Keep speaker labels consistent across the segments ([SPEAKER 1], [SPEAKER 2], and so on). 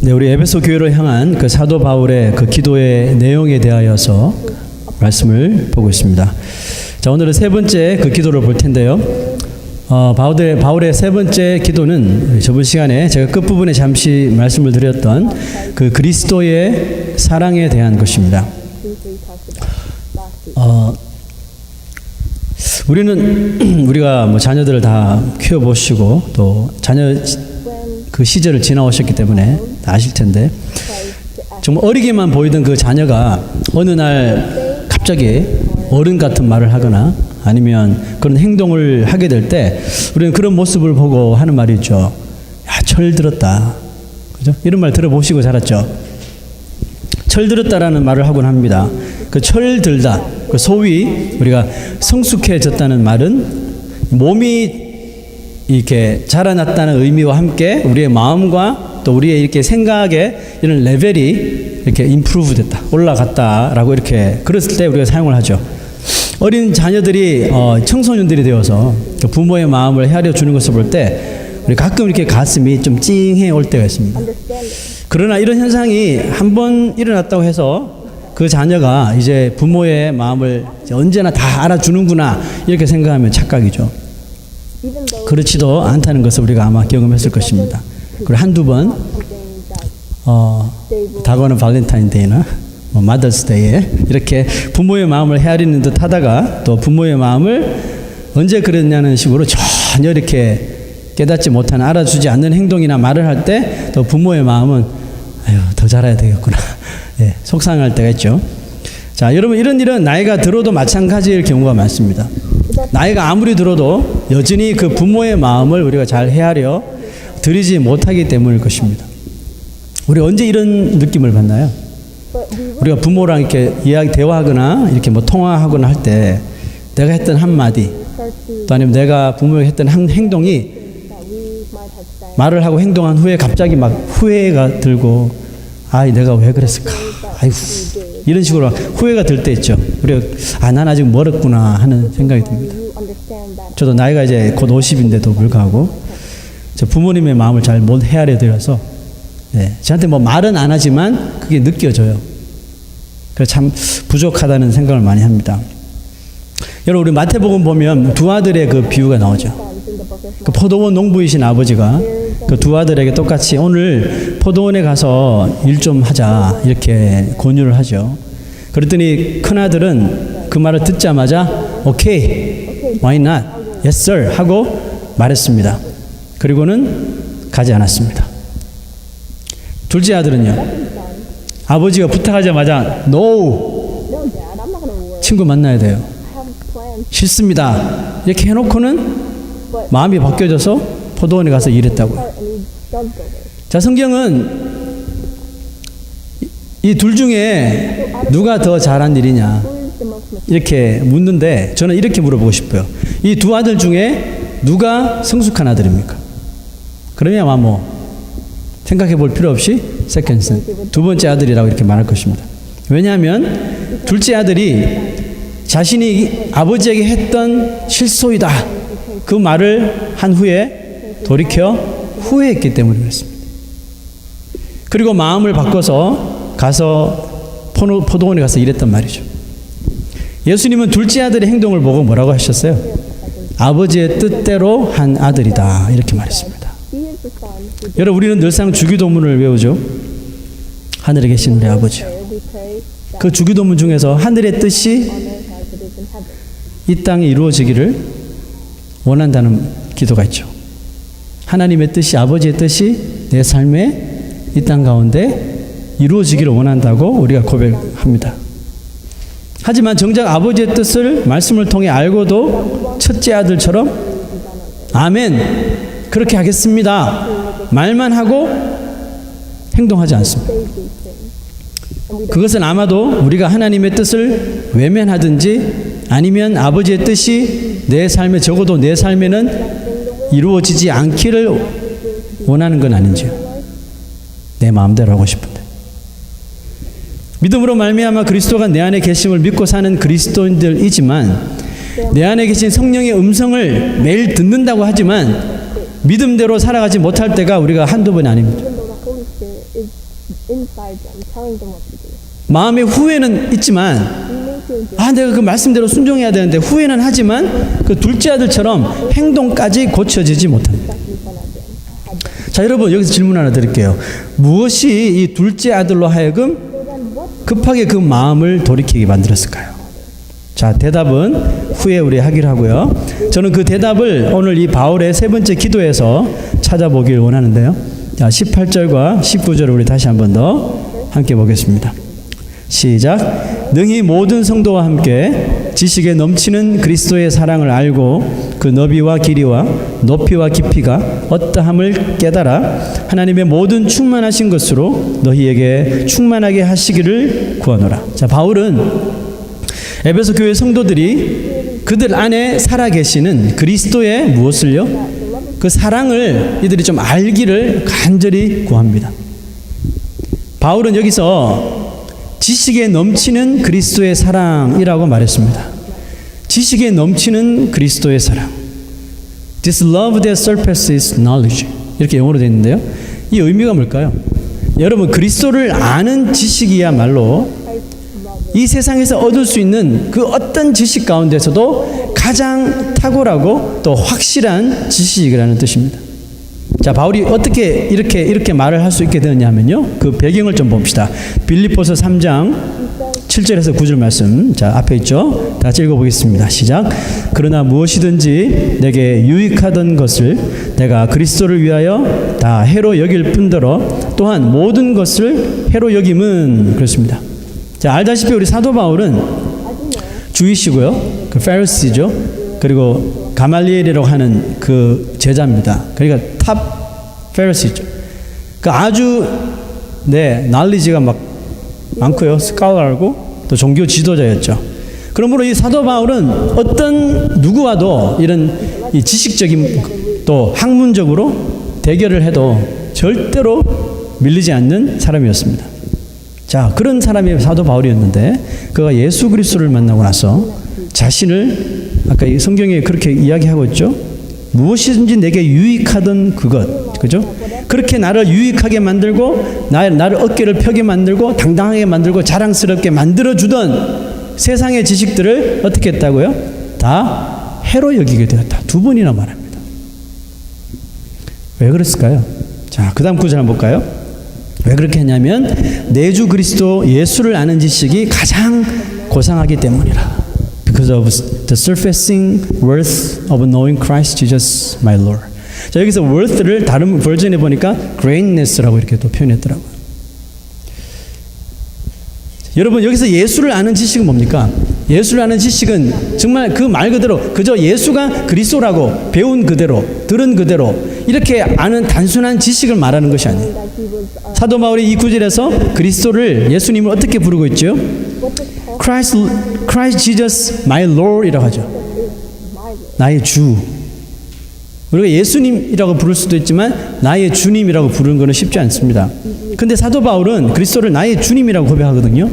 [SPEAKER 1] 네, 우리 에베소 교회를 향한 그 사도 바울의 그 기도의 내용에 대하여서 말씀을 보고 있습니다. 자, 오늘은 세 번째 그 기도를 볼 텐데요. 바울의 세 번째 기도는 저번 시간에 제가 끝부분에 잠시 말씀을 드렸던 그 그리스도의 사랑에 대한 것입니다. 우리가 뭐 자녀들을 다 키워보시고 또 자녀 그 시절을 지나오셨기 때문에 다 아실 텐데, 정말 어리게만 보이던 그 자녀가 어느 날 갑자기 어른 같은 말을 하거나 아니면 그런 행동을 하게 될 때 우리는 그런 모습을 보고 하는 말이 있죠. 야, 철 들었다. 그죠? 이런 말 들어보시고 자랐죠. 철 들었다라는 말을 하곤 합니다. 그 철 들다, 그 소위 우리가 성숙해졌다는 말은 몸이 이렇게 자라났다는 의미와 함께 우리의 마음과 또 우리의 이렇게 생각의 이런 레벨이 이렇게 임프루브 됐다, 올라갔다라고 이렇게 그랬을 때 우리가 사용을 하죠. 어린 자녀들이 청소년들이 되어서 부모의 마음을 헤아려 주는 것을 볼 때 우리 가끔 이렇게 가슴이 좀 찡해 올 때가 있습니다. 그러나 이런 현상이 한번 일어났다고 해서 그 자녀가 이제 부모의 마음을 언제나 다 알아주는구나 이렇게 생각하면 착각이죠. 그렇지도 않다는 것을 우리가 아마 경험했을 것입니다. 그리고 한두 번 다가오는 발렌타인데이나 마더스데이에 이렇게 부모의 마음을 헤아리는 듯 하다가 또 부모의 마음을 언제 그랬냐는 식으로 전혀 이렇게 깨닫지 못하는, 알아주지 않는 행동이나 말을 할 때 또 부모의 마음은 아유, 더 잘해야 되겠구나. 예, 속상할 때가 있죠. 자, 여러분, 이런 일은 나이가 들어도 마찬가지일 경우가 많습니다. 나이가 아무리 들어도 여전히 그 부모의 마음을 우리가 잘 헤아려 드리지 못하기 때문일 것입니다. 우리 언제 이런 느낌을 받나요? 우리가 부모랑 이렇게 대화하거나 이렇게 뭐 통화하거나 할 때 내가 했던 한마디 또 아니면 내가 부모에게 했던 행동이 말을 하고 행동한 후에 갑자기 막 후회가 들고, 아이 내가 왜 그랬을까, 아이고 이런 식으로 후회가 들 때 있죠. 우리가 난 아직 멀었구나 하는 생각이 듭니다. 저도 나이가 이제 곧 50인데도 불구하고 저 부모님의 마음을 잘 못 헤아려 드려서 저한테 뭐 말은 안 하지만 그게 느껴져요. 그래서 참 부족하다는 생각을 많이 합니다. 여러분, 우리 마태복음 보면 두 아들의 그 비유가 나오죠. 그 포도원 농부이신 아버지가 그 두 아들에게 똑같이 오늘 포도원에 가서 일 좀 하자 이렇게 권유를 하죠. 그랬더니 큰 아들은 그 말을 듣자마자 오케이, why not, yes sir 하고 말했습니다. 그리고는 가지 않았습니다. 둘째 아들은요, 아버지가 부탁하자마자 no, 친구 만나야 돼요, 싫습니다 이렇게 해놓고는 마음이 바뀌어져서 포도원에 가서 일했다고요. 자, 성경은 이 둘 중에 누가 더 잘한 일이냐 이렇게 묻는데 저는 이렇게 물어보고 싶어요. 이 두 아들 중에 누가 성숙한 아들입니까? 그러면 아마 뭐 생각해 볼 필요 없이 세컨슨, 두 번째 아들이라고 이렇게 말할 것입니다. 왜냐하면 둘째 아들이 자신이 아버지에게 했던 실소이다 그 말을 한 후에 돌이켜 후회했기 때문에 그렇습니다. 그리고 마음을 바꿔서 가서 포도원에 가서 일했단 말이죠. 예수님은 둘째 아들의 행동을 보고 뭐라고 하셨어요? 아버지의 뜻대로 한 아들이다 이렇게 말했습니다. 여러분, 우리는 늘상 주기도문을 외우죠. 하늘에 계신 우리 아버지, 그 주기도문 중에서 하늘의 뜻이 이 땅에 이루어지기를 원한다는 기도가 있죠. 하나님의 뜻이, 아버지의 뜻이 내 삶에 이 땅 가운데 이루어지기를 원한다고 우리가 고백합니다. 하지만 정작 아버지의 뜻을 말씀을 통해 알고도 첫째 아들처럼 아멘 그렇게 하겠습니다 말만 하고 행동하지 않습니다. 그것은 아마도 우리가 하나님의 뜻을 외면하든지 아니면 아버지의 뜻이 내 삶에, 적어도 내 삶에는 이루어지지 않기를 원하는 건 아닌지요. 내 마음대로 하고 싶은데. 믿음으로 말미암아 그리스도가 내 안에 계심을 믿고 사는 그리스도인들이지만 내 안에 계신 성령의 음성을 매일 듣는다고 하지만 믿음대로 살아가지 못할 때가 우리가 한두 번이 아닙니다.
[SPEAKER 2] inside them, telling them what to do.
[SPEAKER 1] 마음의 후회는 있지만
[SPEAKER 2] We may feel guilty.
[SPEAKER 1] 내가 그 말씀대로 순종해야 되는데 후회는 하지만 그 둘째 아들처럼 행동까지 고쳐지지 못합니다.
[SPEAKER 2] That we cannot do.
[SPEAKER 1] 자, 여러분 여기서 질문 하나 드릴게요. 무엇이 이 둘째 아들로 하여금
[SPEAKER 2] So then what
[SPEAKER 1] 급하게 그 마음을 돌이키게 만들었을까요? 자, 대답은 후에 우리 하기로 하고요. 저는 그 대답을 오늘 이 바울의 세 번째 기도에서 찾아보길 원하는데요. 자, 18절과 19절을 우리 다시 한 번 더 함께 보겠습니다. 시작. 능히 모든 성도와 함께 지식에 넘치는 그리스도의 사랑을 알고 그 너비와 길이와 높이와 깊이가 어떠함을 깨달아 하나님의 모든 충만하신 것으로 너희에게 충만하게 하시기를 구하노라. 자, 바울은 에베소 교회 성도들이 그들 안에 살아계시는 그리스도의 무엇을요? 그 사랑을 이들이 좀 알기를 간절히 구합니다. 바울은 여기서 지식에 넘치는 그리스도의 사랑이라고 말했습니다. 지식에 넘치는 그리스도의 사랑. This love that surpasses knowledge. 이렇게 영어로 되어 있는데요. 이 의미가 뭘까요? 여러분, 그리스도를 아는 지식이야말로 이 세상에서 얻을 수 있는 그 어떤 지식 가운데서도 가장 탁월하고 또 확실한 지식이라는 뜻입니다. 자, 바울이 어떻게 이렇게 말을 할 수 있게 되었냐면요. 그 배경을 좀 봅시다. 빌립보서 3장 7절에서 9절 말씀. 자, 앞에 있죠. 다 읽어보겠습니다. 시작. 그러나 무엇이든지 내게 유익하던 것을 내가 그리스도를 위하여 다 해로 여길 뿐더러 또한 모든 것을 해로 여김은 그렇습니다. 자, 알다시피 우리 사도 바울은 주이시고요. 그 파리시죠. 그리고 가말리엘이라고 하는 그 제자입니다. 그러니까 탑 파리시죠. 그 아주 날리지가 막 많고요. 스칼라고 또 종교 지도자였죠. 그러므로 이 사도 바울은 어떤 누구와도 이런 이 지식적인 또 학문적으로 대결을 해도 절대로 밀리지 않는 사람이었습니다. 자, 그런 사람이 사도 바울이었는데 그가 예수 그리스도를 만나고 나서 자신을 아까 이 성경에 그렇게 이야기하고 있죠. 무엇이든지 내게 유익하던 그것, 그죠? 그렇게 나를 유익하게 만들고 나를 어깨를 펴게 만들고 당당하게 만들고 자랑스럽게 만들어주던 세상의 지식들을 어떻게 했다고요? 다 해로 여기게 되었다. 두 번이나 말합니다. 왜 그랬을까요? 자, 그 다음 구절 한번 볼까요? 왜 그렇게 했냐면 내주 그리스도 예수를 아는 지식이 가장 고상하기 때문이라. Because of the surfacing worth of knowing Christ Jesus my Lord. 자, 여기서 worth를 다른 버전에 보니까 greatness라고 이렇게 또 표현했더라고요. 여러분, 여기서 예수를 아는 지식은 뭡니까? 예수를 아는 지식은 정말 그 말 그대로 그저 예수가 그리스도라고 배운 그대로 들은 그대로 이렇게 아는 단순한 지식을 말하는 것이 아니에요. 사도 바울이 이 구절에서 그리스도를 예수님을 어떻게 부르고 있죠? Christ Jesus my Lord이라고 하죠. 나의 주. 우리가 예수님이라고 부를 수도 있지만 나의 주님이라고 부르는 것은 쉽지 않습니다. 근데 사도 바울은 그리스도를 나의 주님이라고 고백하거든요.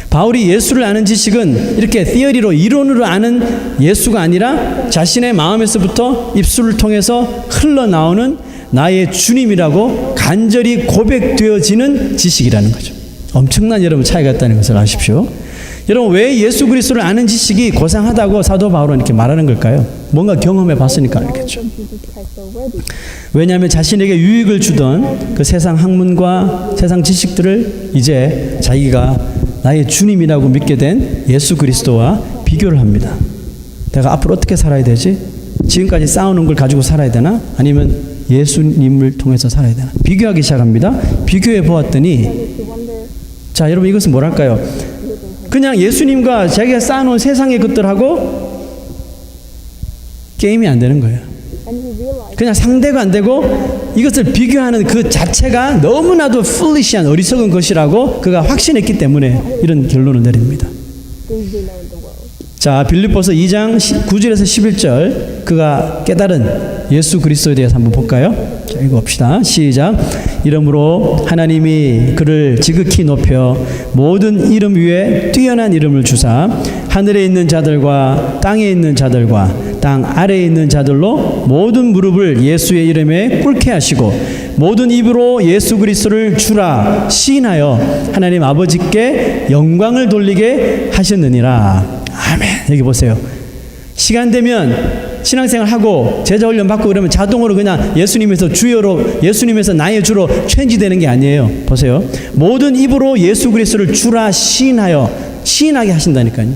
[SPEAKER 1] 바울이 예수를 아는 지식은 이렇게 티어리로 이론으로 아는 예수가 아니라 자신의 마음에서부터 입술을 통해서 흘러나오는 나의 주님이라고 간절히 고백되어지는 지식이라는 거죠. 엄청난 여러분 차이가 있다는 것을 아십시오. 여러분, 왜 예수 그리스도를 아는 지식이 고상하다고 사도 바울은 이렇게 말하는 걸까요? 뭔가 경험해 봤으니까 알겠죠. 왜냐하면 자신에게 유익을 주던 그 세상 학문과 세상 지식들을 이제 자기가 나의 주님이라고 믿게 된 예수 그리스도와 비교를 합니다. 내가 앞으로 어떻게 살아야 되지? 지금까지 쌓아놓은 걸 가지고 살아야 되나? 아니면 예수님을 통해서 살아야 되나? 비교하기 시작합니다. 비교해 보았더니 자, 여러분, 이것은 뭐랄까요? 그냥 예수님과 자기가 쌓아놓은 세상의 것들하고 게임이 안 되는 거예요. 그냥 상대가 안 되고 이것을 비교하는 그 자체가 너무나도 foolish한 어리석은 것이라고 그가 확신했기 때문에 이런 결론을 내립니다. 자, 빌립보서 2장 9절에서 11절 그가 깨달은 예수 그리스도에 대해서 한번 볼까요? 자, 읽어봅시다. 시작. 이러므로 하나님이 그를 지극히 높여 모든 이름 위에 뛰어난 이름을 주사 하늘에 있는 자들과 땅에 있는 자들과 땅 아래에 있는 자들로 모든 무릎을 예수의 이름에 꿇게 하시고 모든 입으로 예수 그리스도를 주라 시인하여 하나님 아버지께 영광을 돌리게 하셨느니라. 아멘. 여기 보세요. 시간 되면 신앙생활 하고 제자 훈련 받고 그러면 자동으로 그냥 예수님에서 주여로, 예수님에서 나의 주로 체인지되는 게 아니에요. 보세요. 모든 입으로 예수 그리스도를 주라 시인하여, 시인하게 하신다니까요.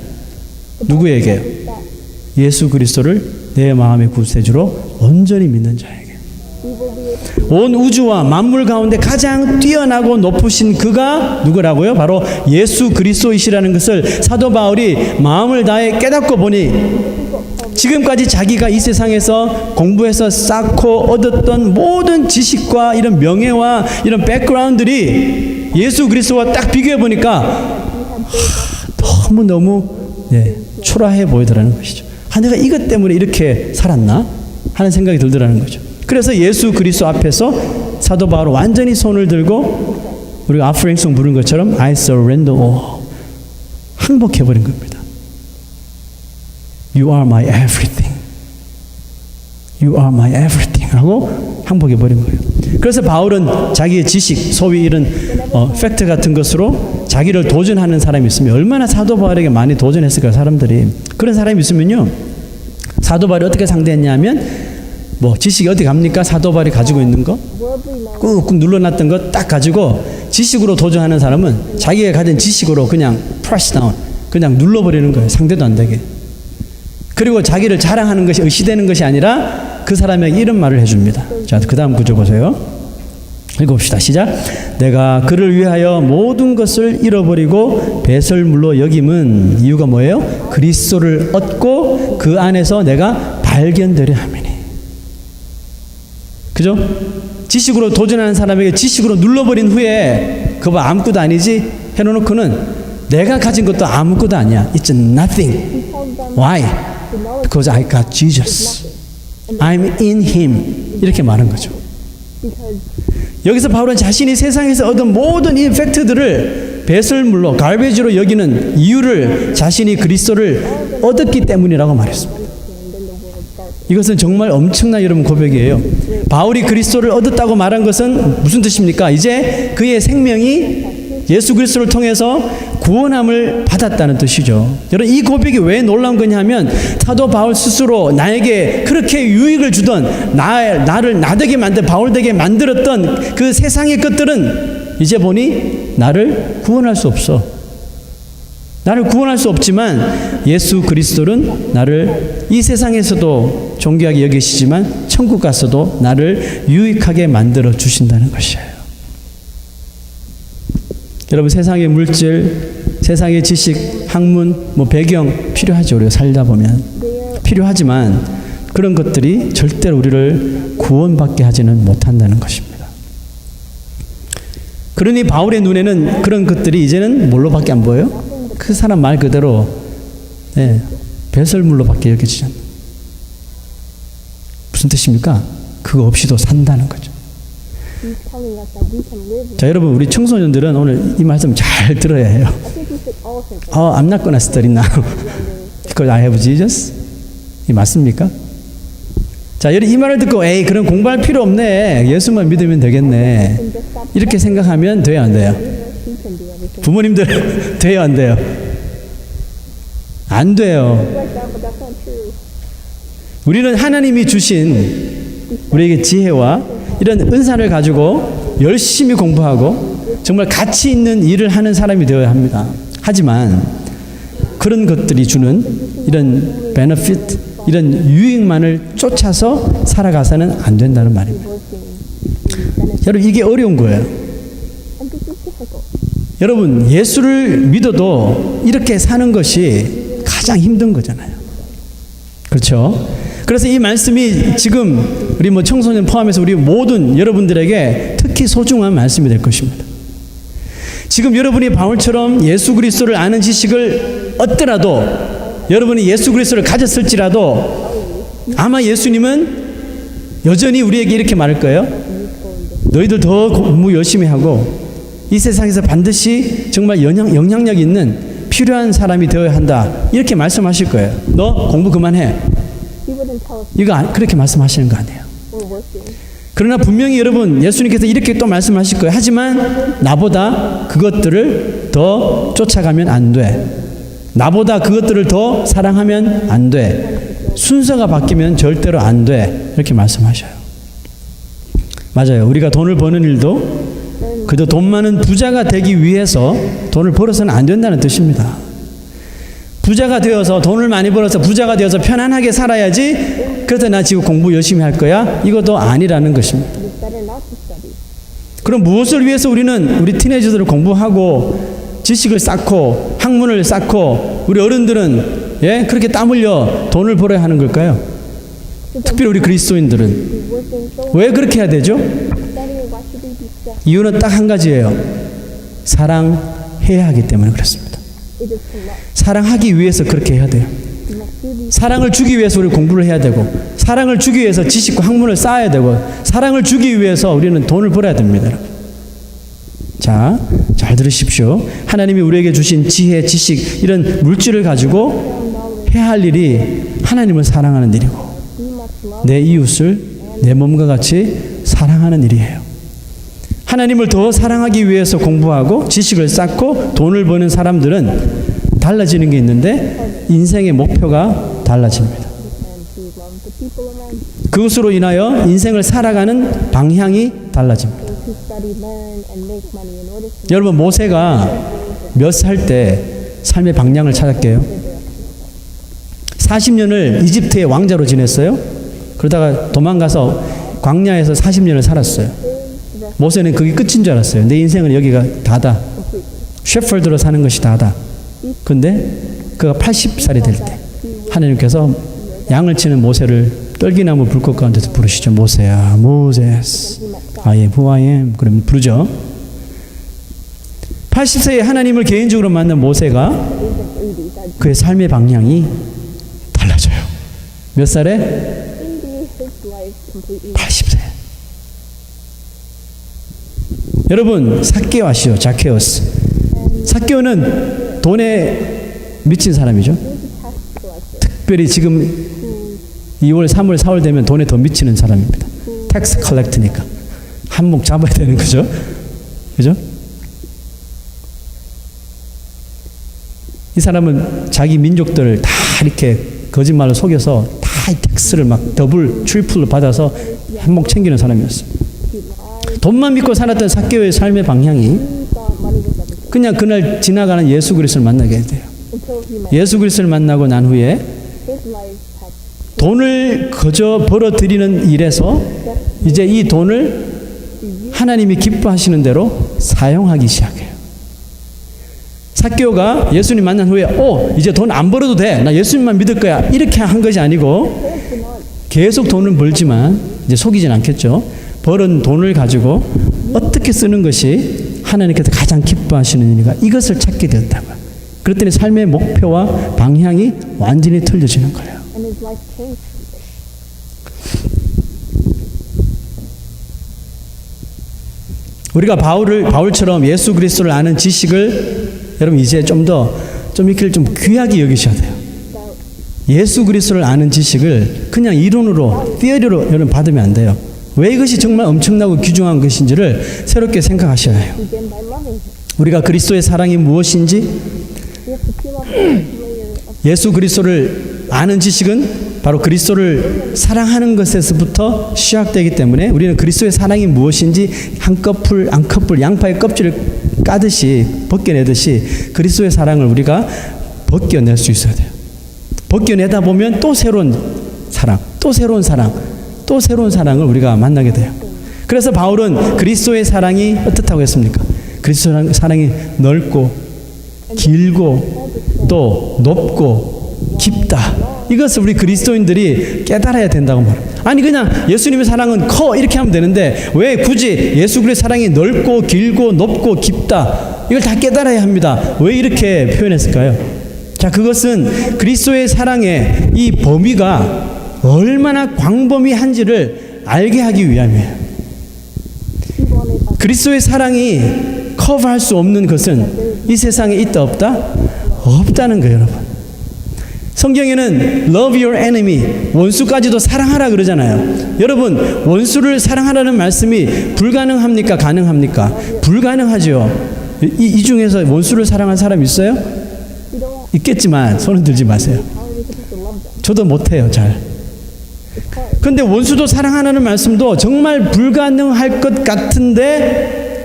[SPEAKER 1] 누구에게요? 예수 그리스도를 내 마음의 구세주로 온전히 믿는 자에게. 온 우주와 만물 가운데 가장 뛰어나고 높으신 그가 누구라고요? 바로 예수 그리스도이시라는 것을 사도 바울이 마음을 다해 깨닫고 보니 지금까지 자기가 이 세상에서 공부해서 쌓고 얻었던 모든 지식과 이런 명예와 이런 백그라운드들이 예수 그리스도와 딱 비교해 보니까 너무 초라해 보이더라는 것이죠. 내가 이것 때문에 이렇게 살았나 하는 생각이 들더라는 거죠. 그래서 예수 그리스도 앞에서 사도 바울 완전히 손을 들고 우리가 아프랭송 부른 것처럼 I surrender all 항복해 버린 겁니다. You are my everything. You are my everything 하고 항복해 버린 거예요. 그래서 바울은 자기의 지식, 소위 이런 팩트 같은 것으로 자기를 도전하는 사람이 있으면 얼마나 사도 바울에게 많이 도전했을까요, 사람들이. 그런 사람이 있으면요, 사도 바울이 어떻게 상대했냐면 지식이 어디 갑니까? 사도 바울이 가지고 있는 거 꾹꾹 눌러놨던 거 딱 가지고 지식으로 도전하는 사람은 자기가 가진 지식으로 그냥 press down, 그냥 눌러버리는 거예요. 상대도 안 되게. 그리고 자기를 자랑하는 것이 의시되는 것이 아니라 그 사람에게 이런 말을 해줍니다. 자, 그 다음 구절 보세요. 읽어봅시다. 시작. 내가 그를 위하여 모든 것을 잃어버리고 배설물로 여김은 이유가 뭐예요? 그리스도를 얻고 그 안에서 내가 발견되려 함이니. 그죠? 지식으로 도전하는 사람에게 지식으로 눌러버린 후에 그거 아무것도 아니지 해놓고는 내가 가진 것도 아무것도 아니야. It's nothing. Why? Because I got Jesus. I'm in Him. 이렇게 말한 거죠. 여기서 바울은 자신이 세상에서 얻은 모든 이 팩트들을 배설물로, 갈베지로 여기는 이유를 자신이 그리스도를 얻었기 때문이라고 말했습니다. 이것은 정말 엄청난 여러분 고백이에요. 바울이 그리스도를 얻었다고 말한 것은 무슨 뜻입니까? 이제 그의 생명이 예수 그리스도를 통해서 구원함을 받았다는 뜻이죠. 여러분, 이 고백이 왜 놀라운 거냐면 사도 바울 스스로 나에게 그렇게 유익을 주던 나를 나되게 만든 바울 되게 만들었던 그 세상의 것들은 이제 보니 나를 구원할 수 없어. 나를 구원할 수 없지만 예수 그리스도는 나를 이 세상에서도 존귀하게 여기시지만 천국 가서도 나를 유익하게 만들어 주신다는 것이에요. 여러분, 세상의 물질, 세상의 지식, 학문, 배경 필요하죠. 우리가 살다 보면 필요하지만 그런 것들이 절대로 우리를 구원받게 하지는 못한다는 것입니다. 그러니 바울의 눈에는 그런 것들이 이제는 뭘로밖에 안 보여요? 그 사람 말 그대로 배설물로밖에 여겨지지 않는. 무슨 뜻입니까? 그거 없이도 산다는 거죠. 자, 여러분, 우리 청소년들은 오늘 이 말씀 잘 들어야 해요. I'm not gonna study now because I have Jesus. 이 맞습니까? 자, 이 말을 듣고 에이, 그런 공부할 필요 없네. 예수만 믿으면 되겠네. 이렇게 생각하면 돼요, 안 돼요? 부모님들 돼요, 안 돼요? 안 돼요. 우리는 하나님이 주신 우리에게 지혜와 이런 은사를 가지고 열심히 공부하고 정말 가치 있는 일을 하는 사람이 되어야 합니다. 하지만 그런 것들이 주는 이런 베너핏, 이런 유익만을 쫓아서 살아가서는 안 된다는 말입니다. 여러분, 이게 어려운 거예요. 여러분, 예수를 믿어도 이렇게 사는 것이 가장 힘든 거잖아요. 그렇죠? 그래서 이 말씀이 지금 우리 청소년 포함해서 우리 모든 여러분들에게 특히 소중한 말씀이 될 것입니다. 지금 여러분이 바울처럼 예수 그리스도를 아는 지식을 얻더라도, 여러분이 예수 그리스도를 가졌을지라도 아마 예수님은 여전히 우리에게 이렇게 말할 거예요. 너희들 더 공부 열심히 하고 이 세상에서 반드시 정말 영향력 있는 필요한 사람이 되어야 한다. 이렇게 말씀하실 거예요. 너 공부 그만해. 이거 그렇게 말씀하시는 거 아니에요.
[SPEAKER 2] We're working.
[SPEAKER 1] 그러나 분명히 여러분 예수님께서 이렇게 또 말씀하실 거예요. 하지만 나보다 그것들을 더 쫓아가면 안 돼. 나보다 그것들을 더 사랑하면 안 돼. 순서가 바뀌면 절대로 안 돼. 이렇게 말씀하셔요. 맞아요. 우리가 돈을 버는 일도 그저 돈 많은 부자가 되기 위해서 돈을 벌어서는 안 된다는 뜻입니다. 부자가 되어서 돈을 많이 벌어서 부자가 되어서 편안하게 살아야지. 그래서 나 지금 공부 열심히 할 거야. 이것도 아니라는 것입니다.
[SPEAKER 2] It's better not to study.
[SPEAKER 1] 그럼 무엇을 위해서 우리 티네이저들을 공부하고 지식을 쌓고 학문을 쌓고 우리 어른들은 그렇게 땀 흘려 돈을 벌어야 하는 걸까요? 특별히 우리 그리스도인들은
[SPEAKER 2] We're working so
[SPEAKER 1] 왜 그렇게 해야 되죠?
[SPEAKER 2] studying. Why should we be stressed?
[SPEAKER 1] 이유는 딱 한 가지예요. 사랑해야 하기 때문에 그렇습니다.
[SPEAKER 2] It is to love.
[SPEAKER 1] 사랑하기 위해서 그렇게 해야 돼요.
[SPEAKER 2] We must do these.
[SPEAKER 1] 사랑을 주기 위해서 우리 공부를 해야 되고 사랑을 주기 위해서 지식과 학문을 쌓아야 되고 사랑을 주기 위해서 우리는 돈을 벌어야 됩니다. 자, 잘 들으십시오. 하나님이 우리에게 주신 지혜, 지식 이런 물질을 가지고 해야 할 일이 하나님을 사랑하는 일이고
[SPEAKER 2] We must love.
[SPEAKER 1] 내 이웃을 내 몸과 같이 사랑하는 일이에요. 하나님을 더 사랑하기 위해서 공부하고 지식을 쌓고 돈을 버는 사람들은 달라지는 게 있는데 인생의 목표가 달라집니다.
[SPEAKER 2] And to love the people around you.
[SPEAKER 1] 그것으로 인하여 인생을 살아가는 방향이 달라집니다.
[SPEAKER 2] To study, learn, and make money in order to
[SPEAKER 1] 여러분 모세가 몇 살 때 삶의 방향을 찾았게요? 40년을 이집트의 왕자로 지냈어요. 그러다가 도망가서 광야에서 40년을 살았어요. 모세는 그게 끝인 줄 알았어요. 내 인생은 여기가 다다. 셰퍼드로 사는 것이 다다. 근데 그가 80살이 될 때 하나님께서 양을 치는 모세를 떨기나무 불꽃 가운데서 부르시죠. 모세야, 모세스, I am who I am. 그러면 부르죠. 80세에 하나님을 개인적으로 만난 모세가 그의 삶의 방향이 달라져요. 몇 살에?
[SPEAKER 2] his life completely.
[SPEAKER 1] 80세. 여러분 사케오시오, 자케오스. 사케오는 돈에 미친 사람이죠. 특별히 지금 2월, 3월, 4월 되면 돈에 더 미치는 사람입니다. 텍스 컬렉트니까 한몫 잡아야 되는 거죠. 그죠? 이 사람은 자기 민족들 다 이렇게 거짓말로 속여서 다 이 텍스를 막 더블, 트리플로 받아서 한몫 챙기는 사람이었어요. 돈만 믿고 살았던 삭개오의 삶의 방향이
[SPEAKER 2] He thought money was everything
[SPEAKER 1] 그냥 그날 지나가는 예수 그리스도를 만나게 돼요.
[SPEAKER 2] until he met.
[SPEAKER 1] 예수 그리스도를 만나고 난 후에
[SPEAKER 2] His life had
[SPEAKER 1] 돈을 거저 벌어들이는 일에서 이제 이 돈을 하나님이 기뻐하시는 대로 사용하기 시작해요. 삭개오가 예수님 만난 후에 이제 돈 안 벌어도 돼. 나 예수님만 믿을 거야. 이렇게 한 것이 아니고 계속 돈을 벌지만 이제 속이진 않겠죠. 벌은 돈을 가지고 어떻게 쓰는 것이 하나님께서 가장 기뻐하시는 일인가 이것을 찾게 되었다고요. 그랬더니 삶의 목표와 방향이 완전히 틀려지는 거예요.
[SPEAKER 2] and his life changed.
[SPEAKER 1] 우리가 바울처럼 예수 그리스도를 아는 지식을 여러분 이제 좀 이렇게 좀 귀하게 여기셔야 돼요. 예수 그리스도를 아는 지식을 그냥 이론으로, 티어리로 여러분 받으면 안 돼요. 왜 이것이 정말 엄청나고 귀중한 것인지를 새롭게 생각하셔야 해요.
[SPEAKER 2] Begin by loving him.
[SPEAKER 1] 우리가 그리스도의 사랑이 무엇인지,
[SPEAKER 2] We have to peel off the layer of
[SPEAKER 1] 예수 그리스도를 아는 지식은 바로 그리스도를 사랑하는 것에서부터 시작되기 때문에 우리는 그리스도의 사랑이 무엇인지 한 커플 양파의 껍질을 까듯이 벗겨내듯이 그리스도의 사랑을 우리가 벗겨낼 수 있어야 돼요. 벗겨내다 보면 또 새로운 사랑, 또 새로운 사랑, 또 새로운 사랑을 우리가 만나게 돼요. 그래서 바울은 그리스도의 사랑이 어떻다고 했습니까? 그리스도의 사랑이 넓고 길고 또 높고 깊다. 이것을 우리 그리스도인들이 깨달아야 된다고 말합니다. 아니 그냥 예수님의 사랑은 커 이렇게 하면 되는데 왜 굳이 예수 그리스도의 사랑이 넓고 길고 높고 깊다 이걸 다 깨달아야 합니다. 왜 이렇게 표현했을까요? 자, 그것은 그리스도의 사랑의 이 범위가 얼마나 광범위한지를 알게 하기 위함이에요.
[SPEAKER 2] he wanted us.
[SPEAKER 1] 그리스도의 사랑이 커버할 수 없는 것은 이 세상에 있다 없다? 없다는 거예요, 여러분. 성경에는 love your enemy, 원수까지도 사랑하라 그러잖아요. 여러분, 원수를 사랑하라는 말씀이 불가능합니까? 가능합니까? 불가능하죠. 이 중에서 원수를 사랑한 사람 있어요?
[SPEAKER 2] You don't
[SPEAKER 1] 있겠지만 손은 들지 마세요.
[SPEAKER 2] how are we supposed to love them?
[SPEAKER 1] 저도 못해요, 잘.
[SPEAKER 2] It's hard.
[SPEAKER 1] 근데 원수도 사랑하라는 말씀도 정말 불가능할 것 같은데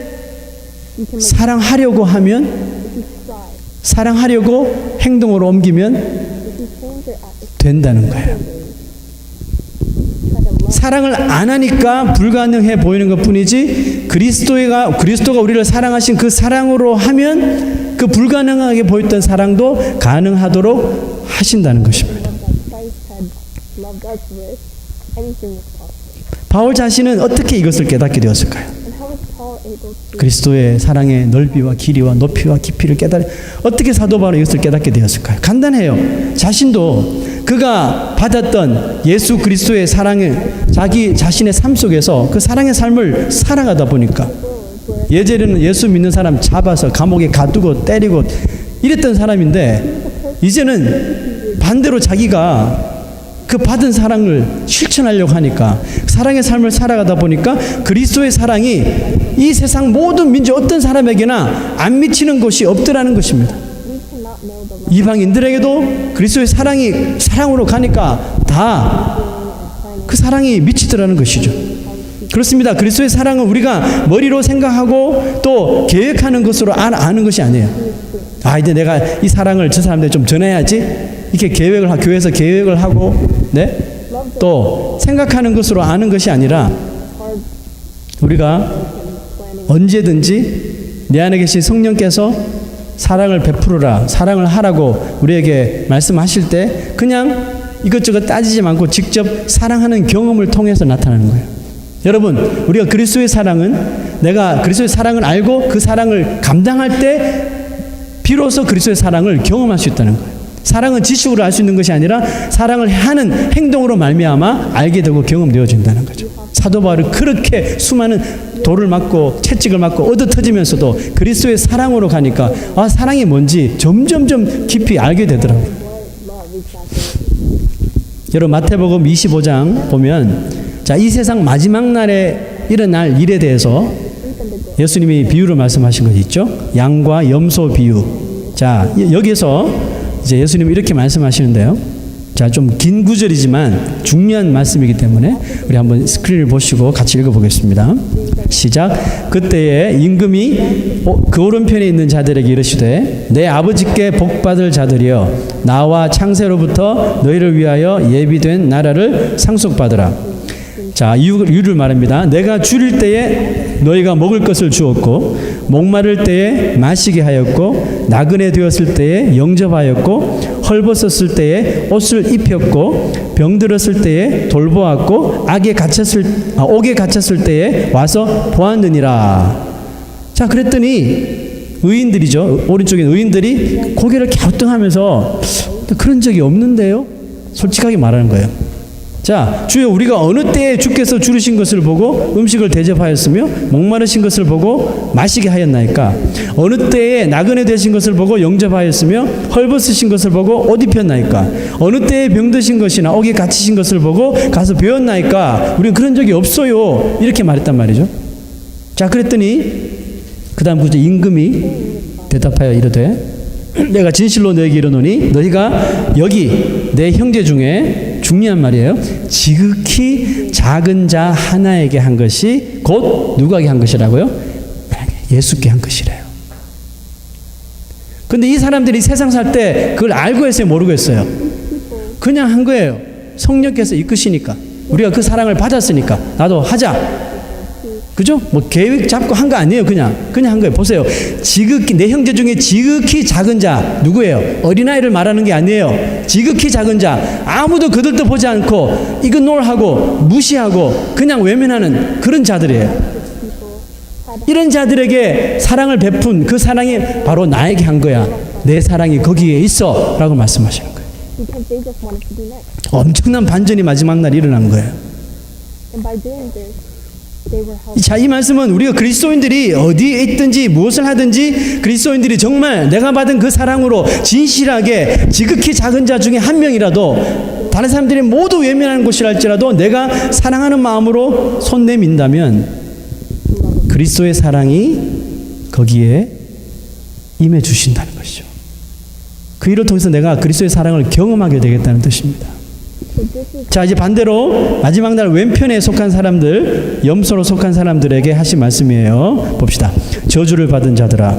[SPEAKER 2] You can make
[SPEAKER 1] 사랑하려고 하면,
[SPEAKER 2] if you try,
[SPEAKER 1] 사랑하려고 행동으로 옮기면
[SPEAKER 2] if you change your attitude,
[SPEAKER 1] 된다는 거예요.
[SPEAKER 2] try to love.
[SPEAKER 1] 사랑을 안 하니까 불가능해 보이는 것 뿐이지, 그리스도가 우리를 사랑하신 그 사랑으로 하면 그 불가능하게 보였던 사랑도 가능하도록 하신다는 것입니다.
[SPEAKER 2] Love that Christ had loved us with, anything is possible.
[SPEAKER 1] 바울 자신은 어떻게 이것을 깨닫게 되었을까요?
[SPEAKER 2] And how is Paul able to
[SPEAKER 1] 그리스도의 사랑의 넓이와 길이와 높이와 깊이를 어떻게 사도 바울은 이것을 깨닫게 되었을까요? 간단해요. 자신도 그가 받았던 예수 그리스도의 사랑을 자기 자신의 삶 속에서 그 사랑의 삶을 살아가다 보니까, 예전에는 예수 믿는 사람 잡아서 감옥에 가두고 때리고 이랬던 사람인데, 이제는 반대로 자기가 그 받은 사랑을 실천하려고 하니까, 사랑의 삶을 살아가다 보니까 그리스도의 사랑이 이 세상 모든 민족 어떤 사람에게나 안 미치는 것이 없더라는 것입니다.
[SPEAKER 2] we cannot know the love
[SPEAKER 1] 이방인들에게도 그리스도의 사랑으로 가니까 다 그 사랑이 미치더라는 것이죠. 그렇습니다. 그리스도의 사랑은 우리가 머리로 생각하고 또 계획하는 것으로 아는 것이 아니에요. 이제 내가 이 사랑을 저 사람들에 좀 전해야지, 이렇게 교회에서 계획을 하고, 네? 또 생각하는 것으로 아는 것이 아니라,
[SPEAKER 2] hard
[SPEAKER 1] 우리가
[SPEAKER 2] planning.
[SPEAKER 1] 언제든지 내 안에 계신 성령께서 사랑을 베풀어라, 사랑을 하라고 우리에게 말씀하실 때 그냥 이것저것 따지지 않고 직접 사랑하는 경험을 통해서 나타나는 거예요. 여러분, 우리가 그리스도의 사랑은, 내가 그리스도의 사랑을 알고 그 사랑을 감당할 때 비로소 그리스도의 사랑을 경험할 수 있다는 거예요. 사랑은 지식으로 알 수 있는 것이 아니라 사랑을 하는 행동으로 말미암아 알게 되고 경험되어진다는 거죠. 사도 바울은 그렇게 수많은 돌을 맞고 채찍을 맞고 얻어 터지면서도 그리스도의 사랑으로 가니까 사랑이 뭔지 점점점 깊이 알게 되더라고요.
[SPEAKER 2] Love exactly.
[SPEAKER 1] 여러분, 마태복음 25장 보면, 자, 이 세상 마지막 날에 일어날 일에 대해서 예수님이 비유를 말씀하신 것이 있죠. 양과 염소 비유. 자, 여기에서 이제 예수님이 이렇게 말씀하시는데요. 자, 좀 긴 구절이지만 중요한 말씀이기 때문에 우리 한번 스크린을 보시고 같이 읽어보겠습니다. 시작. 그때에 임금이 그 오른편에 있는 자들에게 이르시되, 내 아버지께 복받을 자들이여, 나와 창세로부터 너희를 위하여 예비된 나라를 상속받으라. 자, 이유를 말합니다. 내가 줄일 때에 너희가 먹을 것을 주었고, 목마를 때에 마시게 하였고, 나그네 되었을 때에 영접하였고, 헐벗었을 때에 옷을 입혔고, 병들었을 때에 돌보았고, 옥에 갇혔을 때에 와서 보았느니라. 자, 그랬더니 의인들이죠. 오른쪽에 의인들이 고개를 갸우뚱하면서 그런 적이 없는데요? 솔직하게 말하는 거예요. 자, 주여, 우리가 어느 때에 주께서 줄이신 것을 보고 음식을 대접하였으며 목마르신 것을 보고 마시게 하였나이까? 어느 때에 나그네 되신 것을 보고 영접하였으며 헐벗으신 것을 보고 옷 입혔나이까? 어느 때에 병드신 것이나 옥에 갇히신 것을 보고 가서 배웠나이까? 우리는 그런 적이 없어요. 이렇게 말했단 말이죠. 자, 그랬더니 그 다음 구절, 임금이 대답하여 이르되, 내가 진실로 너에게 이르노니 너희가 여기 내 형제 중에, 중요한 말이에요, 지극히 작은 자 하나에게 한 것이 곧 누구에게 한 것이라고요? 예수께 한 것이래요. 근데 이 사람들이 세상 살 때 그걸 알고 했어요, 모르고 했어요? 그냥 한 거예요. 성령께서 이끄시니까, 우리가 그 사랑을 받았으니까 나도 하자. 그죠? 뭐 계획 잡고 한 거 아니에요. 그냥 한 거예요. 보세요. 지극히, 내 형제 중에 지극히 작은 자 누구예요? 어린아이를 말하는 게 아니에요. 지극히 작은 자, 아무도 그들도 보지 않고 이그노르하고 무시하고 그냥 외면하는 그런 자들이에요. 이런 자들에게 사랑을 베푼 그 사랑이 바로 나에게 한 거야. 내 사랑이 거기에 있어 라고 말씀하시는 거예요.
[SPEAKER 2] Because they just wanted to be next.
[SPEAKER 1] 엄청난 반전이 마지막 날 일어난 거예요.
[SPEAKER 2] And by doing this, They were helping.
[SPEAKER 1] 자, 이 말씀은 우리가 그리스도인들이 어디에 있든지 무엇을 하든지 그리스도인들이 정말 내가 받은 그 사랑으로 진실하게 지극히 작은 자 중에 한 명이라도 다른 사람들이 모두 외면하는 곳이랄지라도 내가 사랑하는 마음으로 손 내민다면 그리스도의 사랑이 거기에 임해 주신다는 것이죠. 그 일을 통해서 내가 그리스도의 사랑을 경험하게 되겠다는 뜻입니다.
[SPEAKER 2] So this is
[SPEAKER 1] 자, 이제 반대로 마지막 날 왼편에 속한 사람들, 염소로 속한 사람들에게 하신 말씀이에요. 봅시다. 저주를 받은 자들아,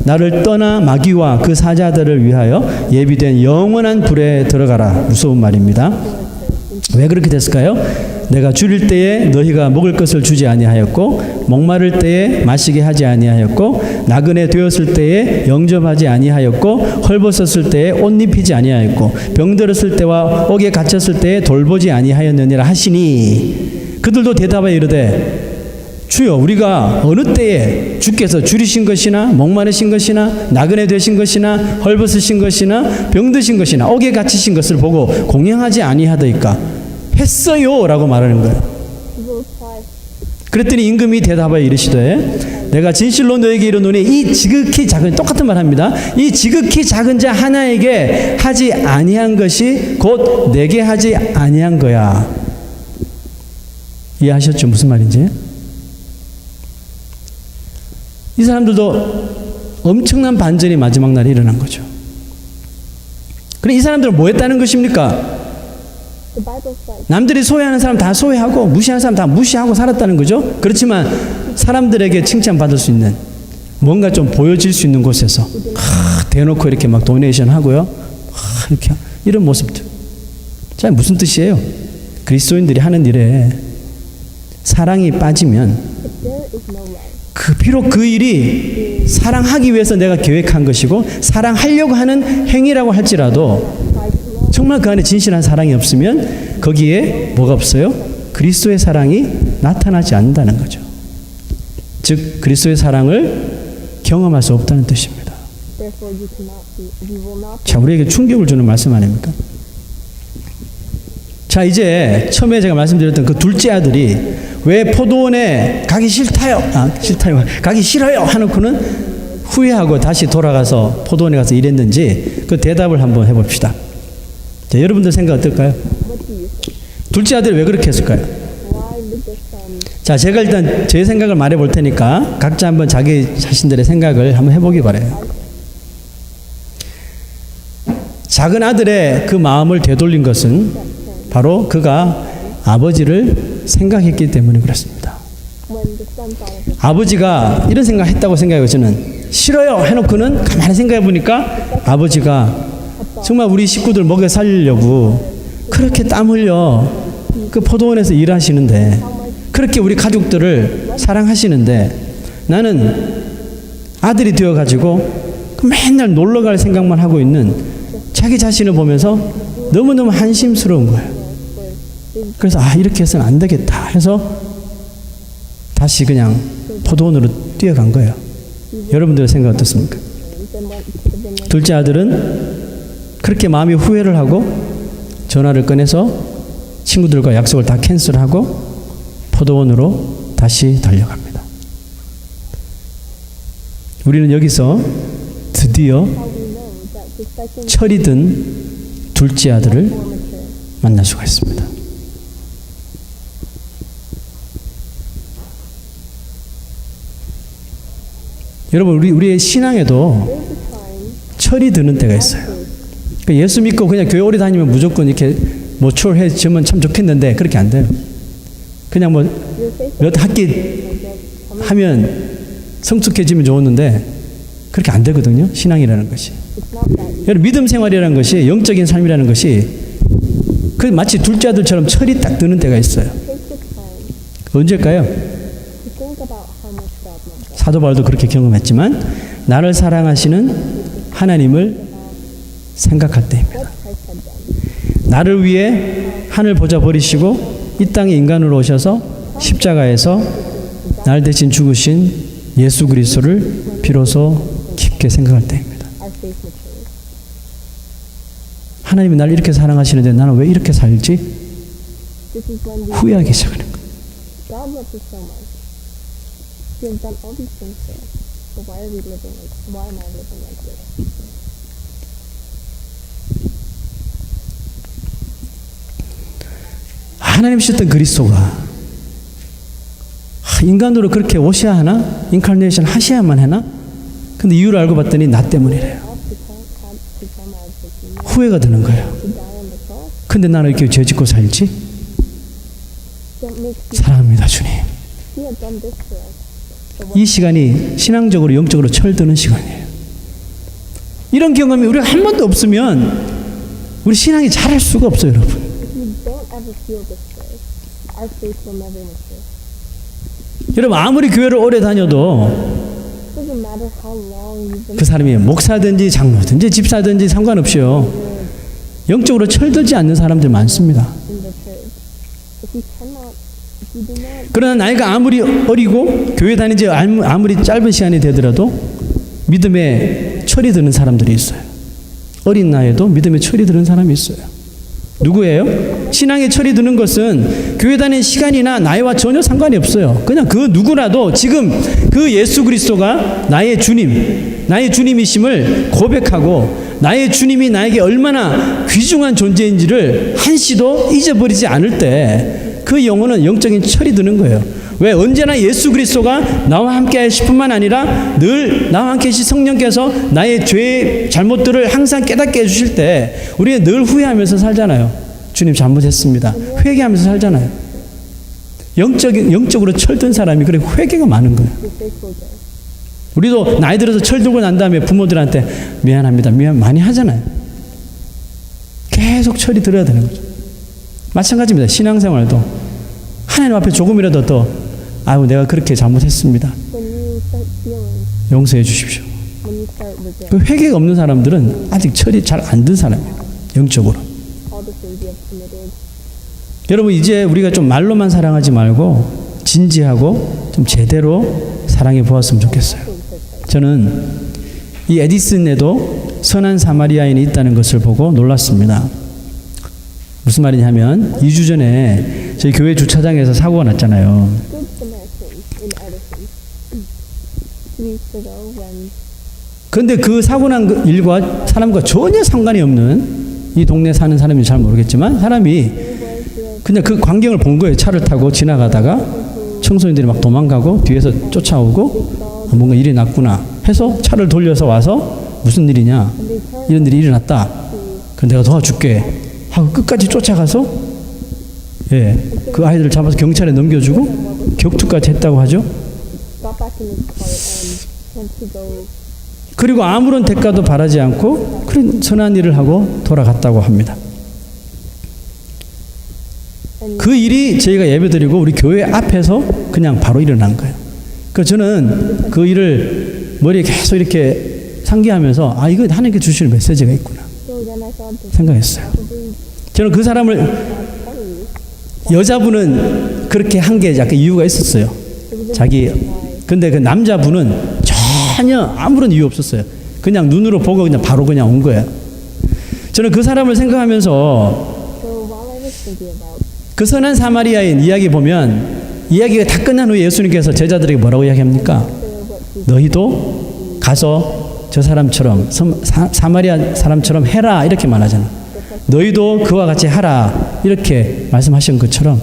[SPEAKER 1] 나를 떠나 마귀와 그 사자들을 위하여 예비된 영원한 불에 들어가라. 무서운 말입니다. 왜 그렇게 됐을까요? 내가 줄일 때에 너희가 먹을 것을 주지 아니하였고, 목마를 때에 마시게 하지 아니하였고, 나그네 되었을 때에 영접하지 아니하였고, 헐벗었을 때에 옷 입히지 아니하였고, 병들었을 때와 옥에 갇혔을 때에 돌보지 아니하였느니라 하시니, 그들도 대답하여 이르되 주여, 우리가 어느 때에 주께서 줄이신 것이나 목마르신 것이나 나그네 되신 것이나 헐벗으신 것이나 병드신 것이나 옥에 갇히신 것을 보고 공양하지 아니하더이까? 했어요 라고 말하는 거예요.
[SPEAKER 2] reply.
[SPEAKER 1] 그랬더니 임금이 대답하여 이르시되 내가 진실로 너에게 이르노니 이 지극히 작은, 똑같은 말 합니다. 이 지극히 작은 자 하나에게 하지 아니한 것이 곧 내게 하지 아니한 거야. 이해하셨죠? 무슨 말인지? 이 사람들도 엄청난 반전이 마지막 날에 일어난 거죠. 그럼 이 사람들은 뭐 했다는 것입니까?
[SPEAKER 2] The Bible says
[SPEAKER 1] 남들이 소외하는 사람 다 소외하고 무시하는 사람 다 무시하고 살았다는 거죠. 그렇지만 사람들에게 칭찬받을 수 있는 뭔가 좀 보여질 수 있는 곳에서 대놓고 이렇게 막 도네이션 하고요. 이렇게 이런 모습들. 자, 무슨 뜻이에요? 그리스도인들이 하는 일에 사랑이 빠지면
[SPEAKER 2] if there is no love,
[SPEAKER 1] 비록 그 일이 사랑하기 위해서 내가 계획한 것이고 사랑하려고 하는 행위라고 할지라도
[SPEAKER 2] try to love,
[SPEAKER 1] 정말 그 안에 진실한 사랑이 없으면 거기에 뭐가 없어요? 그리스도의 사랑이 나타나지 않는다는 거죠. 즉 그리스도의 사랑을 경험할 수 없다는 뜻입니다.
[SPEAKER 2] therefore you cannot be, you will not be.
[SPEAKER 1] 자, 우리에게 충격을 주는 말씀 아닙니까? 자, 이제 처음에 제가 말씀드렸던 그 둘째 아들이 왜 포도원에 가기 싫다요? 가기 싫어요 하놓고는 후회하고 다시 돌아가서 포도원에 가서 일했는지 그 대답을 한번 해봅시다. 자, 여러분들 생각 어떨까요?
[SPEAKER 2] What do you think?
[SPEAKER 1] 둘째 아들이 왜 그렇게 했을까요?
[SPEAKER 2] Why did the son?
[SPEAKER 1] 자, 제가 일단 제 생각을 말해 볼 테니까 각자 한번 자기 자신들의 생각을 한번 해보기 바라요. 작은 아들의 그 마음을 되돌린 것은 바로 그가 아버지를 생각했기 때문에 그렇습니다.
[SPEAKER 2] When the son thought of it,
[SPEAKER 1] 아버지가 이런 생각했다고 생각해요. 저는 싫어요 해놓고는 가만히 생각해 보니까 아버지가 정말 우리 식구들 먹여 살리려고 그렇게 땀 흘려 그 포도원에서 일하시는데 그렇게 우리 가족들을 사랑하시는데 나는 아들이 되어가지고 맨날 놀러 갈 생각만 하고 있는 자기 자신을 보면서 너무너무 한심스러운 거예요. 그래서 이렇게 해서는 안 되겠다 해서 다시 그냥 포도원으로 뛰어간 거예요. 여러분들의 생각 어떻습니까?
[SPEAKER 2] then what could have been like,
[SPEAKER 1] 둘째 아들은 그렇게 마음이 후회를 하고 전화를 꺼내서 친구들과 약속을 다 캔슬하고 포도원으로 다시 달려갑니다. 우리는 여기서 드디어
[SPEAKER 2] how we know that the second
[SPEAKER 1] 철이 든 둘째 아들을
[SPEAKER 2] more mature.
[SPEAKER 1] 만날 수가 있습니다. 여러분, 우리의 신앙에도
[SPEAKER 2] There is a time
[SPEAKER 1] 철이 드는 때가 있어요. 그러니까 예수 믿고 그냥 교회 오래 다니면 무조건 이렇게 모초해지면 참 좋겠는데 그렇게 안 돼요. 그냥 뭐
[SPEAKER 2] your faith
[SPEAKER 1] 몇 학기
[SPEAKER 2] will get
[SPEAKER 1] 하면 성숙해지면 좋았는데 그렇게 안 되거든요. 신앙이라는 것이.
[SPEAKER 2] it's not that easy.
[SPEAKER 1] 여러분, 믿음 생활이라는 것이 영적인 삶이라는 것이 그 마치 둘째 아들처럼 철이 딱 드는 때가 있어요.
[SPEAKER 2] Take the time
[SPEAKER 1] 언제일까요?
[SPEAKER 2] to think about how much God loves us.
[SPEAKER 1] 사도 바울도 그렇게 경험했지만 나를 사랑하시는 하나님을 생각할 때입니다.
[SPEAKER 2] What Christ had done.
[SPEAKER 1] 나를 위해 하늘 보좌 버리시고 이 땅에 인간으로 오셔서 십자가에서 날 대신 죽으신 예수 그리스도를 비로소 깊게 생각할 때입니다.
[SPEAKER 2] Our faith matures.
[SPEAKER 1] 하나님이 날 이렇게 사랑하시는데 나는 왜 이렇게 살지?
[SPEAKER 2] This is when we
[SPEAKER 1] 후회하기 시작하는 거예요.
[SPEAKER 2] God loves us so much. You have done all these things there. So why are we living like? Why am I living like this?
[SPEAKER 1] 하나님 쓰셨던 그리스도가 인간으로 그렇게 오셔야 하나? 인카네이션 하셔야만 하나? 근데 이유를 알고 봤더니 나 때문이래요. 후회가 드는 거예요. 근데 나는 이렇게 죄 짓고 살지? 사랑합니다, 주님. 이 시간이 신앙적으로 영적으로 철드는 시간이에요. 이런 경험이 우리가 한 번도 없으면 우리 신앙이 자랄 수가 없어요, 여러분. 여러분 아무리 교회를 오래 다녀도 그 사람이 목사든지 장로든지 집사든지 상관없이요. 영적으로 철들지 않는 사람들 많습니다. 그러나 나이가 아무리 어리고 교회 다닌 지 아무리 짧은 시간이 되더라도 믿음에 철이 드는 사람들이 있어요. 어린 나이에도 믿음에 철이 드는 사람이 있어요. 누구예요? 신앙에 철이 드는 것은 교회 다니는 시간이나 나이와 전혀 상관이 없어요. 그냥 그 누구라도 지금 그 예수 그리스도가 나의 주님, 나의 주님이심을 고백하고 나의 주님이 나에게 얼마나 귀중한 존재인지를 한시도 잊어버리지 않을 때 그 영혼은 영적인 철이 드는 거예요. 왜? 언제나 예수 그리스도가 나와 함께 하실 뿐만 아니라 늘 나와 함께 하신 성령께서 나의 죄 잘못들을 항상 깨닫게 해주실 때 우리는 늘 후회하면서 살잖아요. 주님 잘못했습니다. 회개하면서 살잖아요. 영적으로 철든 사람이 그래 회개가 많은 거예요. 우리도 나이 들어서 철들고 난 다음에 부모들한테 미안합니다. 미안 많이 하잖아요. 계속 철이 들어야 되는 거죠. 마찬가지입니다. 신앙생활도 하나님 앞에 조금이라도 더 아유 내가 그렇게 잘못했습니다. 용서해 주십시오. 그 회개가 없는 사람들은 아직 철이 잘 안 든 사람이에요. 영적으로. 여러분 이제 우리가 좀 말로만 사랑하지 말고 진지하고 좀 제대로 사랑해 보았으면 좋겠어요. 저는 이 에디슨에도 선한 사마리아인이 있다는 것을 보고 놀랐습니다. 무슨 말이냐면 2주 전에 저희 교회 주차장에서 사고가 났잖아요. 그런데 그 사고 난 일과 사람과 전혀 상관이 없는 이 동네 사는 사람인지 잘 모르겠지만 사람이 그냥 그 광경을 본 거예요. 차를 타고 지나가다가 청소년들이 막 도망가고 뒤에서 쫓아오고 뭔가 일이 났구나 해서 차를 돌려서 와서 무슨 일이냐 이런 일이 일어났다. 그럼 내가 도와줄게 하고 끝까지 쫓아가서 그 아이들을 잡아서 경찰에 넘겨주고 격투까지 했다고 하죠. 그리고 아무런 대가도 바라지 않고 그런 선한 일을 하고 돌아갔다고 합니다. 그 일이 저희가 예배드리고 우리 교회 앞에서 그냥 바로 일어난 거예요. 그래서 저는 그 일을 머리에 계속 이렇게 상기하면서 아 이거 하나님께 주시는 메시지가 있구나 생각했어요. 저는 그 사람을 여자분은 그렇게 한 게 약간 이유가 있었어요. 근데 그 남자분은 전혀 아무런 이유 없었어요. 그냥 눈으로 보고 그냥 바로 그냥 온 거예요. 저는 그 사람을 생각하면서 그 선한 사마리아인 이야기 보면 이야기가 다 끝난 후에 예수님께서 제자들에게 뭐라고 이야기합니까? 너희도 가서 저 사람처럼 사마리아 사람처럼 해라 이렇게 말하잖아요. 너희도 그와 같이 하라 이렇게 말씀하신 것처럼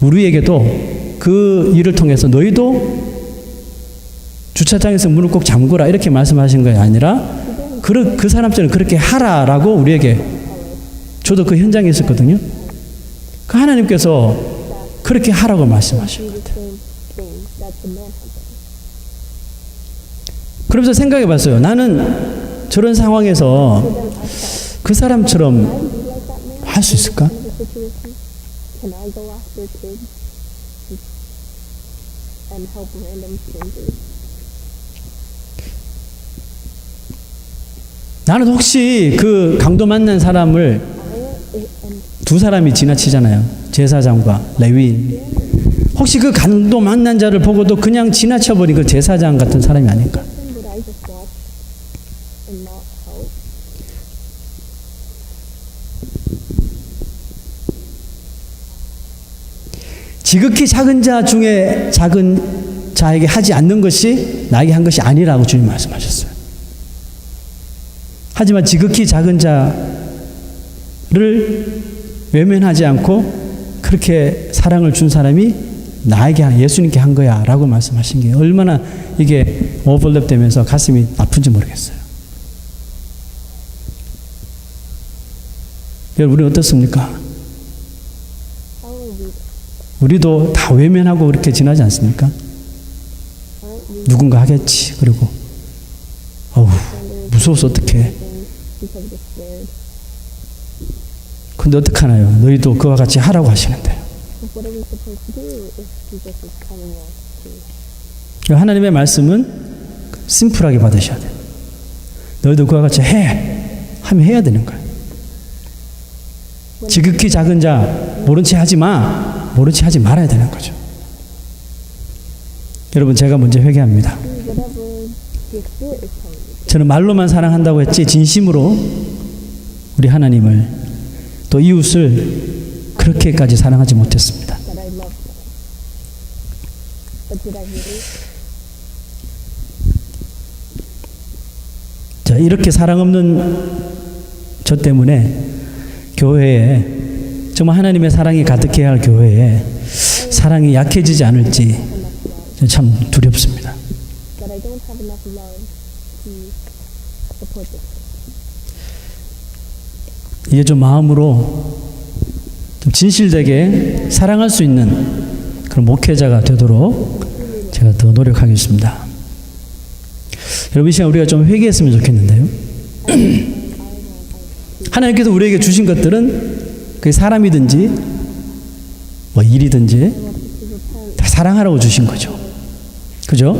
[SPEAKER 1] 우리에게도 그 일을 통해서 너희도 주차장에서 문을 꼭 잠그라 이렇게 말씀하신 것이 아니라 그 사람처럼 그렇게 하라라고 우리에게 저도 그 현장에 있었거든요. 그 하나님께서 그렇게 하라고 말씀하신 것 같아요. 그러면서 생각해 봤어요. 나는 저런 상황에서 그 사람처럼 할 수 있을까? 나는 혹시 그 강도 만난 사람을 두 사람이 지나치잖아요. 제사장과 레위인. 혹시 그 강도 만난 자를 보고도 그냥 지나쳐버린 그 제사장 같은 사람이 아닐까? 지극히 작은 자 중에 작은 자에게 하지 않는 것이 나에게 한 것이 아니라고 주님 말씀하셨어요. 하지만 지극히 작은 자를 외면하지 않고 그렇게 사랑을 준 사람이 나에게 예수님께 한 거야 라고 말씀하신 게 얼마나 이게 오버랩 되면서 가슴이 아픈지 모르겠어요. 여러분 우리는 어떻습니까? 우리도 다 외면하고 그렇게 지나지 않습니까? 누군가 하겠지. 그리고 어우 무서워서 어떡해. 근데 어떡하나요? 너희도 그와 같이 하라고 하시는데.
[SPEAKER 2] What are we supposed to do if Jesus is coming out?
[SPEAKER 1] 하나님의 말씀은 심플하게 받으셔야 돼요. 너희도 그와 같이 해. 하면 해야 되는 거예요. 지극히 작은 자 모른 채 하지 마. 모른 채 하지 말아야 되는 거죠. 여러분 제가 먼저 회개합니다.
[SPEAKER 2] Whatever the Spirit is telling you.
[SPEAKER 1] 저는 말로만 사랑한다고 했지 진심으로 우리 하나님을 또 이웃을 그렇게까지 사랑하지 못했습니다.
[SPEAKER 2] That I love them. But did I really?
[SPEAKER 1] 자, 이렇게 사랑 없는 저 때문에 교회에 정말 하나님의 사랑이 가득해야 할 교회에 사랑이 약해지지 않을지 참 두렵습니다.
[SPEAKER 2] That I don't have enough love to support this.
[SPEAKER 1] 이게 좀 마음으로 좀 진실되게 사랑할 수 있는 그런 목회자가 되도록 제가 더 노력하겠습니다. 여러분 이 시간 우리가 좀 회개했으면 좋겠는데요. 하나님께서 우리에게 주신 것들은 그게 사람이든지 뭐 일이든지 다 사랑하라고 주신 거죠. 그죠?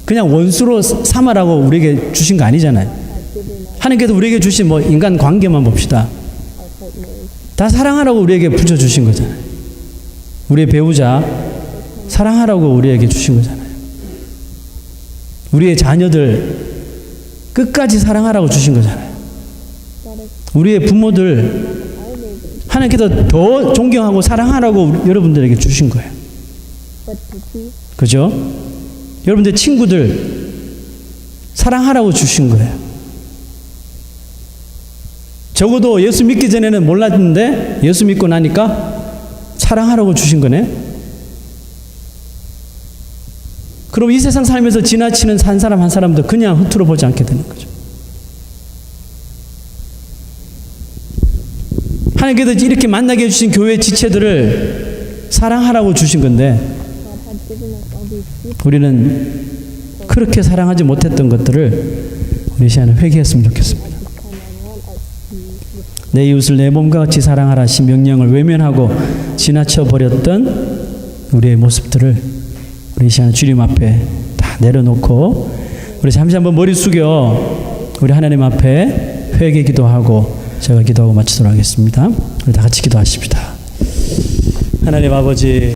[SPEAKER 1] 그냥 원수로 삼으라고 우리에게 주신 거 아니잖아요. 하나님께서 우리에게 주신 뭐 인간 관계만 봅시다. 다 사랑하라고 우리에게 붙여주신 거잖아요. 우리의 배우자 사랑하라고 우리에게 주신 거잖아요. 우리의 자녀들 끝까지 사랑하라고 주신 거잖아요. 우리의 부모들 하나님께서 더 존경하고 사랑하라고 여러분들에게 주신 거예요. 그죠? 여러분들 친구들 사랑하라고 주신 거예요. 적어도 예수 믿기 전에는 몰랐는데 예수 믿고 나니까 사랑하라고 주신 거네. 그럼 이 세상 살면서 지나치는 한 사람 한 사람도 그냥 허투루 보지 않게 되는 거죠. 하나님께서 이렇게 만나게 해주신 교회 지체들을 사랑하라고 주신 건데 우리는 그렇게 사랑하지 못했던 것들을 우리 시간에 회개했으면 좋겠습니다. 내 이웃을 내 몸과 같이 사랑하라 하신 명령을 외면하고 지나쳐 버렸던 우리의 모습들을 우리 시간에 주님 앞에 다 내려놓고 우리 잠시 한번 머리 숙여 우리 하나님 앞에 회개 기도하고 제가 기도하고 마치도록 하겠습니다. 우리 다 같이 기도하십시다. 하나님 아버지